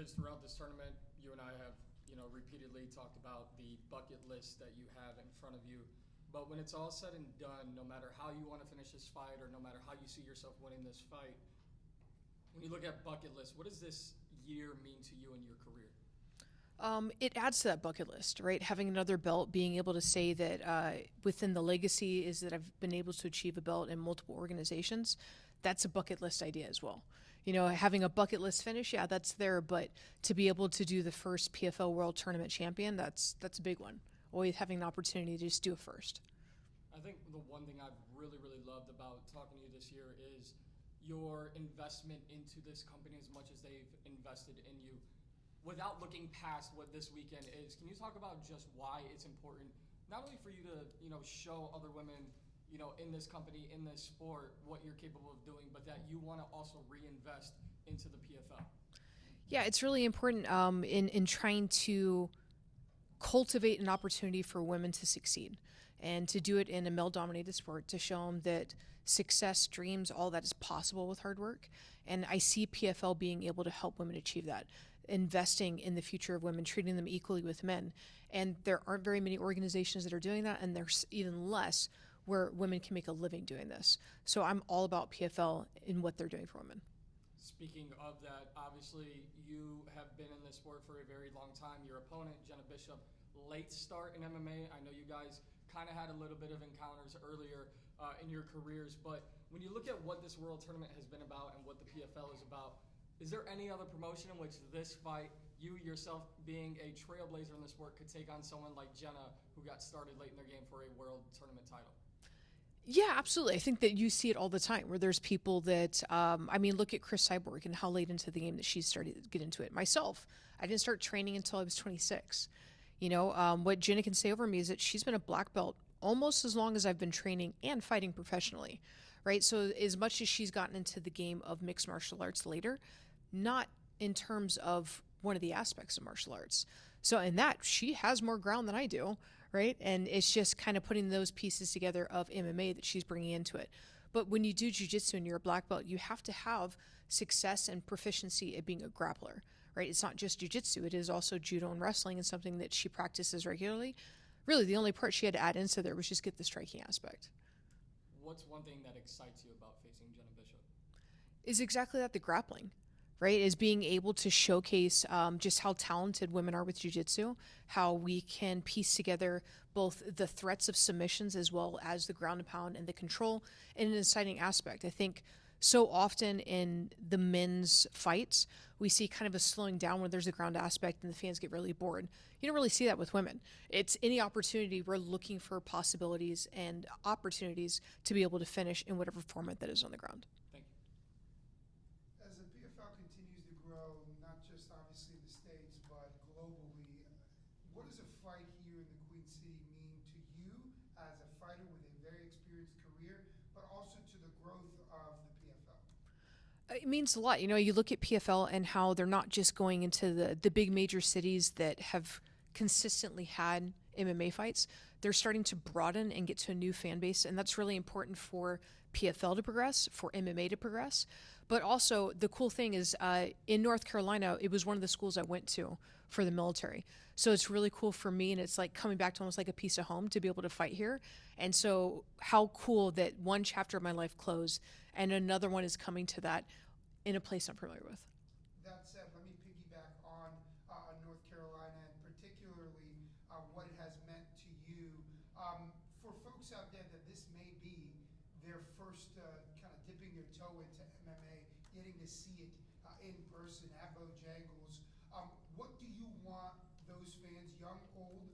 just throughout this tournament, you and I have, repeatedly talked about the bucket list that you have in front of you. But when it's all said and done, no matter how you want to finish this fight or no matter how you see yourself winning this fight, when you look at bucket list, what does this year mean to you in your career? It adds to that bucket list, right? Having another belt, being able to say that within the legacy is that I've been able to achieve a belt in multiple organizations. That's a bucket list idea as well. Having a bucket list finish, yeah, that's there, but to be able to do the first PFL World Tournament champion, that's a big one. Always having the opportunity to just do it first. I think the one thing I've really, really loved about talking to you this year is your investment into this company as much as they've invested in you. Without looking past what this weekend is, can you talk about just why it's important, not only for you to, show other women, in this company, in this sport, what you're capable of doing, but that you want to also reinvest into the PFL? Yeah, it's really important in trying to cultivate an opportunity for women to succeed and to do it in a male-dominated sport, to show them that success, dreams, all that is possible with hard work. And I see PFL being able to help women achieve that, investing in the future of women, treating them equally with men. And there aren't very many organizations that are doing that, and there's even less where women can make a living doing this. So I'm all about PFL and what they're doing for women. Speaking of that, obviously you have been in this sport for a very long time. Your opponent, Jena Bishop, late start in MMA. I know you guys kind of had a little bit of encounters earlier in your careers, but when you look at what this World Tournament has been about and what the PFL is about, is there any other promotion in which this fight, you yourself being a trailblazer in the sport, could take on someone like Jena, who got started late in their game for a World Tournament title? Yeah, absolutely. I think that you see it all the time where there's people that, look at Chris Cyborg and how late into the game that she started to get into it. Myself, I didn't start training until I was 26. What Jena can say over me is that she's been a black belt almost as long as I've been training and fighting professionally, right? So as much as she's gotten into the game of mixed martial arts later, not in terms of one of the aspects of martial arts. So in that, she has more ground than I do, right? And it's just kind of putting those pieces together of MMA that she's bringing into it. But when you do jiu-jitsu and you're a black belt, you have to have success and proficiency at being a grappler, right? It's not just jiu-jitsu. It is also judo and wrestling, and something that she practices regularly. Really, the only part she had to add into there was just get the striking aspect. What's one thing that excites you about facing Jena Bishop? Is exactly that, the grappling, right? Is being able to showcase just how talented women are with jiu-jitsu, how we can piece together both the threats of submissions as well as the ground and pound and the control in an exciting aspect. I think so often in the men's fights, we see kind of a slowing down when there's a ground aspect and the fans get really bored. You don't really see that with women. It's any opportunity. We're looking for possibilities and opportunities to be able to finish in whatever format that is on the ground. Thank you. As the PFL continues to grow, not just obviously in the States, but globally, what does a fight here in the Queen City mean to you as a fighter with a very experienced career, but also to the growth of the PFL? It means a lot. You look at PFL and how they're not just going into the big major cities that have consistently had MMA fights. They're starting to broaden and get to a new fan base, and that's really important for PFL to progress, for MMA to progress. But also, the cool thing is in North Carolina, it was one of the schools I went to for the military. So it's really cool for me, and it's like coming back to almost like a piece of home to be able to fight here. And so how cool that one chapter of my life closed and another one is coming to that in a place I'm familiar with. That said, let me piggyback on North Carolina and particularly what it has meant to you. For folks out there that this may be their first kind of dipping their toe into MMA, getting to see it in person at Bojangles, what do you want those fans, young, old,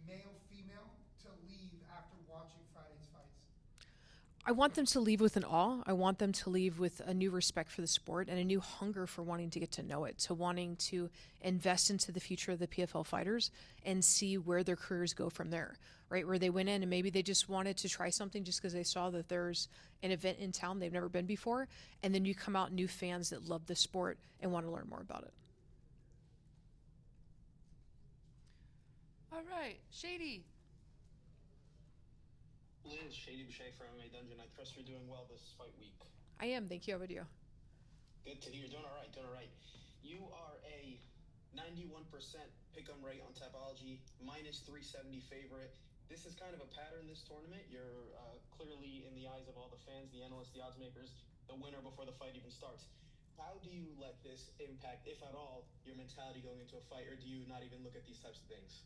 male, female, to leave after watching Friday's fights? I want them to leave with an awe. I want them to leave with a new respect for the sport and a new hunger for wanting to get to know it, to wanting to invest into the future of the PFL fighters and see where their careers go from there, right? Where they went in and maybe they just wanted to try something just because they saw that there's an event in town they've never been before, and then you come out new fans that love the sport and want to learn more about it. All right, Shady. Liz, Jena Bishop from MMA Dungeon. I trust you're doing well this fight week. I am, thank you. How about you? Good to hear. You're doing all right, doing all right. You are a 91% pick-em rate on Tapology, minus 370 favorite. This is kind of a pattern this tournament. You're clearly, in the eyes of all the fans, the analysts, the odds makers, the winner before the fight even starts. How do you let this impact, if at all, your mentality going into a fight, or do you not even look at these types of things?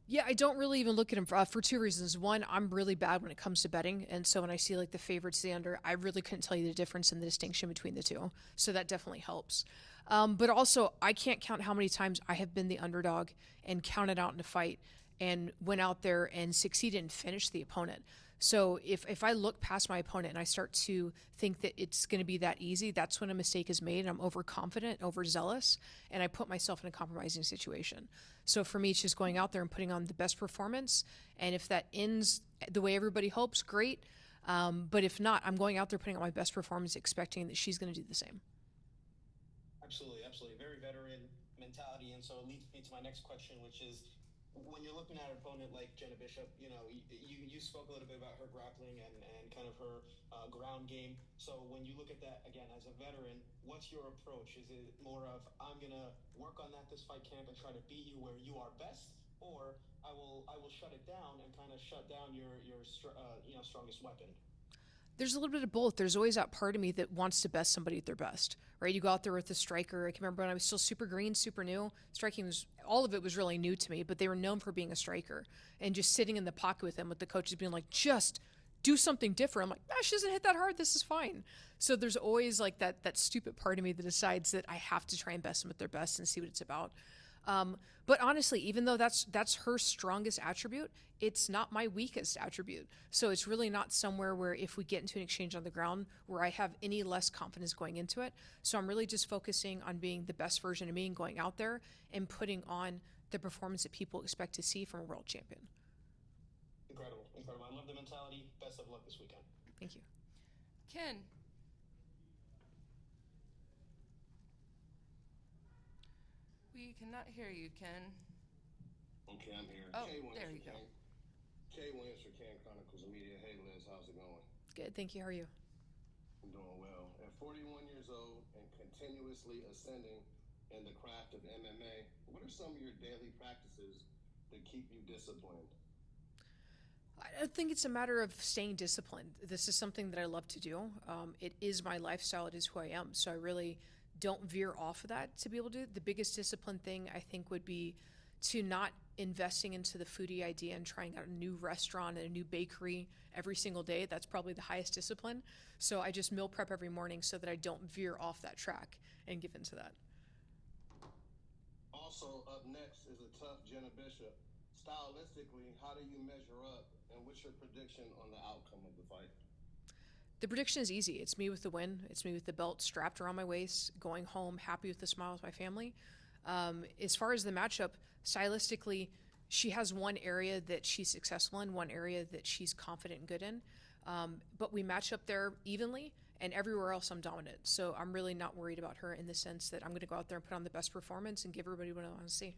Yeah, I don't really even look at him for two reasons. One, I'm really bad when it comes to betting. And so when I see like the favorites, the under, I really couldn't tell you the difference and the distinction between the two. So that definitely helps. But also, I can't count how many times I have been the underdog and counted out in a fight and went out there and succeeded and finished the opponent. So if I look past my opponent and I start to think that it's going to be that easy, that's when a mistake is made and I'm overconfident, overzealous, and I put myself in a compromising situation. So for me, it's just going out there and putting on the best performance. And if that ends the way everybody hopes, great. But if not, I'm going out there putting on my best performance, expecting that she's going to do the same. Absolutely, absolutely. Very veteran mentality. And so it leads me to my next question, which is, when you're looking at an opponent like Jena Bishop, you know, you spoke a little bit about her grappling and kind of her ground game. So when you look at that, again, as a veteran, what's your approach? Is it more of, I'm going to work on that this fight camp and try to beat you where you are best, or I will shut it down and kind of shut down your strongest weapon? There's a little bit of both. There's always that part of me that wants to best somebody at their best, right? You go out there with a striker. I can remember when I was still super green, super new. Striking all of it was really new to me, but they were known for being a striker. And just sitting in the pocket with them, with the coaches being like, just do something different. I'm like, she doesn't hit that hard. This is fine. So there's always like that stupid part of me that decides that I have to try and best them at their best and see what it's about. But honestly, even though that's her strongest attribute, it's not my weakest attribute. So it's really not somewhere where if we get into an exchange on the ground where I have any less confidence going into it. So I'm really just focusing on being the best version of me and going out there and putting on the performance that people expect to see from a world champion. Incredible, incredible. I love the mentality. Best of luck this weekend. Thank you. Ken. We cannot hear you, Ken. Okay, I'm here. Oh, Kay Williams there you for go. Kay Williams for Can Chronicles of Media. Hey, Liz, how's it going? Good. Thank you. How are you? I'm doing well. At 41 years old and continuously ascending in the craft of MMA, what are some of your daily practices that keep you disciplined? I think it's a matter of staying disciplined. This is something that I love to do. It is my lifestyle. It is who I am. So I really don't veer off of that to be able to do it. The biggest discipline thing I think would be to not investing into the foodie idea and trying out a new restaurant and a new bakery every single day. That's probably the highest discipline. So I just meal prep every morning so that I don't veer off that track and give into that. Also, up next is a tough Jena Bishop. Stylistically, how do you measure up, and what's your prediction on the outcome of the fight? The prediction is easy. It's me with the win. It's me with the belt strapped around my waist, going home happy with a smile with my family. As far as the matchup, stylistically, she has one area that she's successful in, one area that she's confident and good in. But we match up there evenly, and everywhere else I'm dominant. So I'm really not worried about her in the sense that I'm going to go out there and put on the best performance and give everybody what I want to see.